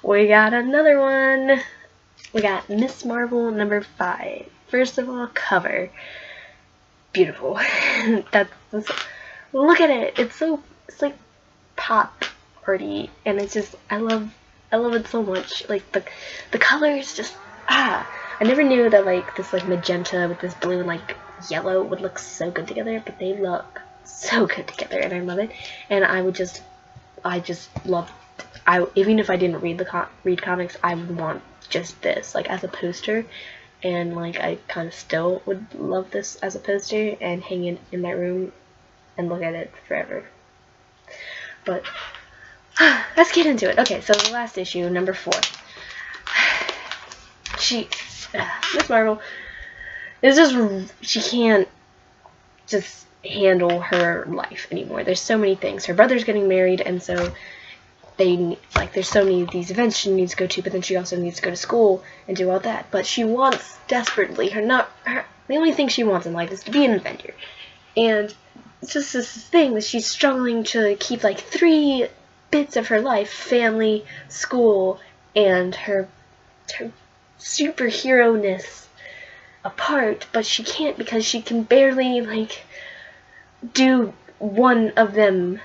we got another one. We got Miss Marvel number 5. First of all, cover. Beautiful. Look at it. It's like pop arty, and it's just I love it so much. Like the colors just I never knew that like this like magenta with this blue and like yellow would look so good together, but they look so good together, and I love it. And I just love. Even if I didn't read comics, I would want just this like as a poster, and like I kind of still would love this as a poster and hang it in my room and look at it forever. But let's get into it. Okay, so the last issue, number 4. Miss Marvel is just, she can't just handle her life anymore. There's so many things. Her brother's getting married, and so there's so many of these events she needs to go to, but then she also needs to go to school and do all that. But she wants desperately, the only thing she wants in life is to be an Avenger. And it's just this thing that she's struggling to keep like 3 bits of her life, family, school, and her superhero-ness apart, but she can't because she can barely like do one of them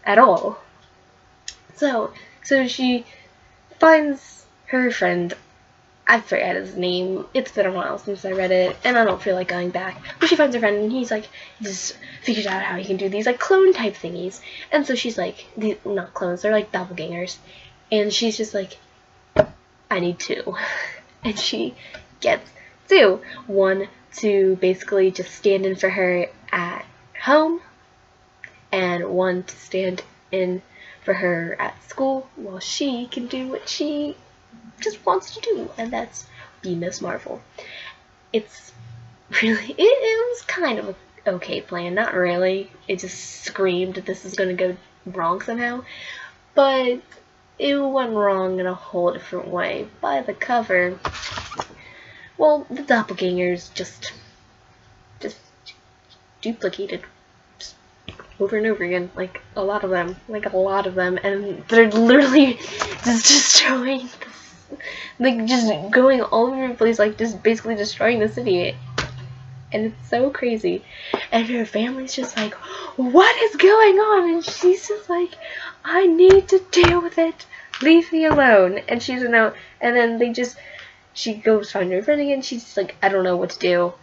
at all. So she finds her friend, I forget his name, it's been a while since I read it, and I don't feel like going back, but she finds her friend, and he just figures out how he can do these, like, clone-type thingies, and so she's like, not clones, they're like doppelgangers, and she's just like, I need 2, and she gets 2, one to basically just stand in for her at home, and one to stand in for her at school, while she can do what she just wants to do, and that's be Miss Marvel. It's really, it was kind of an okay plan, not really. It just screamed this is gonna go wrong somehow, but it went wrong in a whole different way. By the cover, well, the doppelgangers just duplicated over and over again, like a lot of them, and they're literally just destroying like just going all over the place, like just basically destroying the city, and it's so crazy. And her family's just like, what is going on? And she's just like, I need to deal with it, leave me alone. And she's no, and then she goes find her friend again. She's just like, I don't know what to do.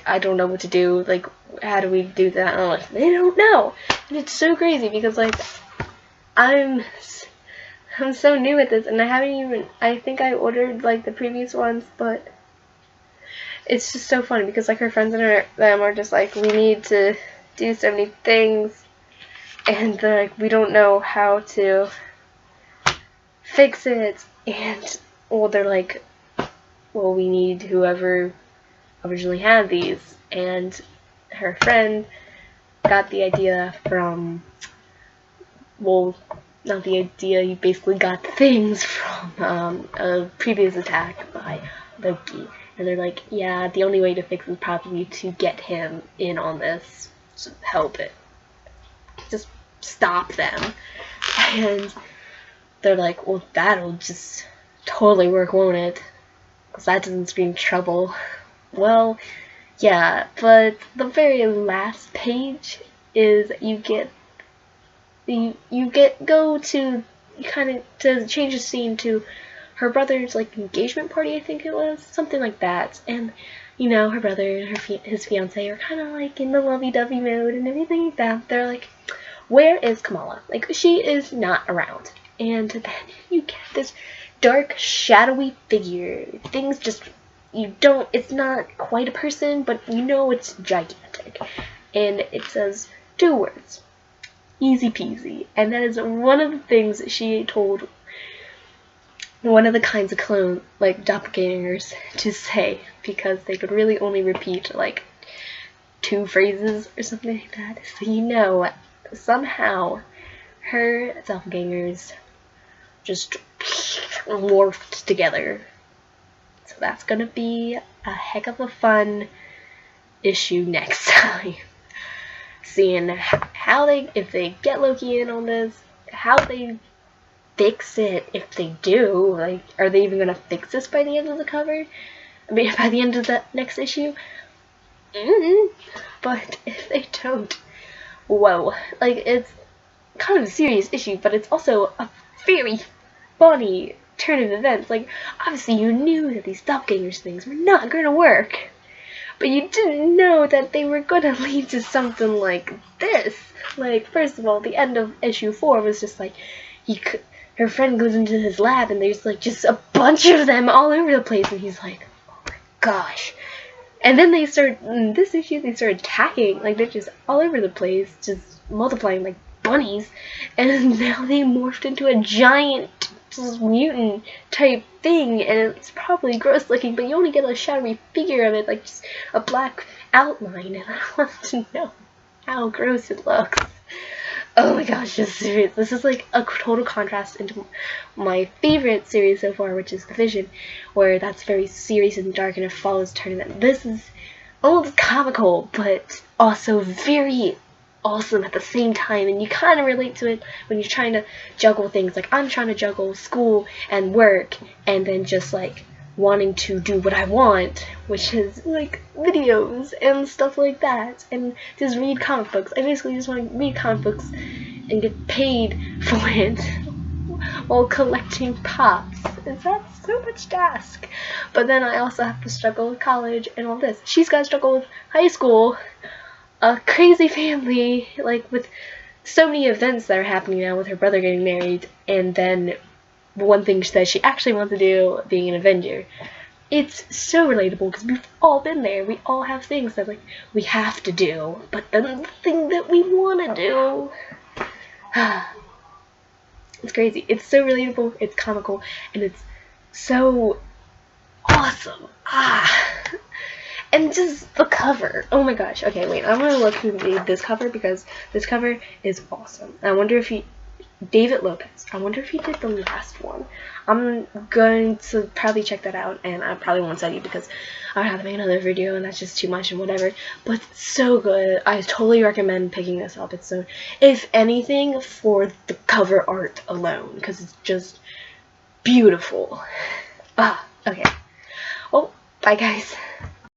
I don't know what to do, like, how do we do that? And I'm like, they don't know. And it's so crazy because, like, I'm so new at this, and I haven't even, I think I ordered, like, the previous ones, but it's just so funny because, like, her friends and them are just like, we need to do so many things, and they're like, we don't know how to fix it, and, well, they're like, well, we need whoever originally had these, and her friend got the idea from, well, not the idea, he basically got things from a previous attack by Loki, and they're like, yeah, the only way to fix it is probably to get him in on this, so help it, just stop them. And they're like, well, that'll just totally work, won't it? Because that doesn't scream trouble. Well, yeah, but the very last page is you go to kind of to change the scene to her brother's like engagement party, I think it was, something like that. And you know, her brother and his fiance are kind of like in the lovey-dovey mode and everything like that. They're like, where is Kamala? Like, she is not around. And then you get this dark, shadowy figure. Things just, it's not quite a person, but you know it's gigantic. And it says 2 words, easy peasy. And that is one of the things that she told one of the kinds of clone, like, doppelgangers to say, because they could really only repeat, like, 2 phrases or something like that. So you know, somehow, her doppelgangers just morphed together. So that's gonna be a heck of a fun issue next time. Seeing how if they get Loki in on this, how they fix it if they do. Like, are they even gonna fix this by the end of the cover? I mean, by the end of the next issue? But if they don't, whoa. Like, it's kind of a serious issue, but it's also a very funny turn of events. Like, obviously you knew that these doppelgangers things were not gonna work, but you didn't know that they were gonna lead to something like this. Like, first of all, the end of issue 4 was just like, her friend goes into his lab and there's like just a bunch of them all over the place, and he's like, oh my gosh. And then they start, in this issue, they start attacking, like they're just all over the place, just multiplying like bunnies, and now they morphed into a giant mutant type thing, and it's probably gross looking, but you only get a shadowy figure of it, like just a black outline, and I want to know how gross it looks. Oh my gosh, just serious. This is like a total contrast into my favorite series so far, which is The Vision, where that's very serious and dark and it follows tournament. This is almost comical, but also very awesome at the same time, and you kind of relate to it when you're trying to juggle things. Like, I'm trying to juggle school and work, and then just like wanting to do what I want, which is like videos and stuff like that, and just read comic books. I basically just want to read comic books and get paid for it while collecting pops. That's so much to ask. But then I also have to struggle with college and all this. She's got to struggle with high school, a crazy family, like with so many events that are happening now, with her brother getting married, and then one thing that she actually wants to do, being an Avenger. It's so relatable because we've all been there. We all have things that like we have to do, but then the thing that we want to do. It's crazy. It's so relatable, it's comical, and it's so awesome. And just the cover. Oh my gosh. Okay, wait. I'm gonna look who made this cover, because this cover is awesome. I wonder if David Lopez. I wonder if he did the last one. I'm going to probably check that out, and I probably won't tell you because I have to make another video and that's just too much and whatever. But it's so good. I totally recommend picking this up. It's so, if anything, for the cover art alone, because it's just beautiful. Okay. Well, bye guys.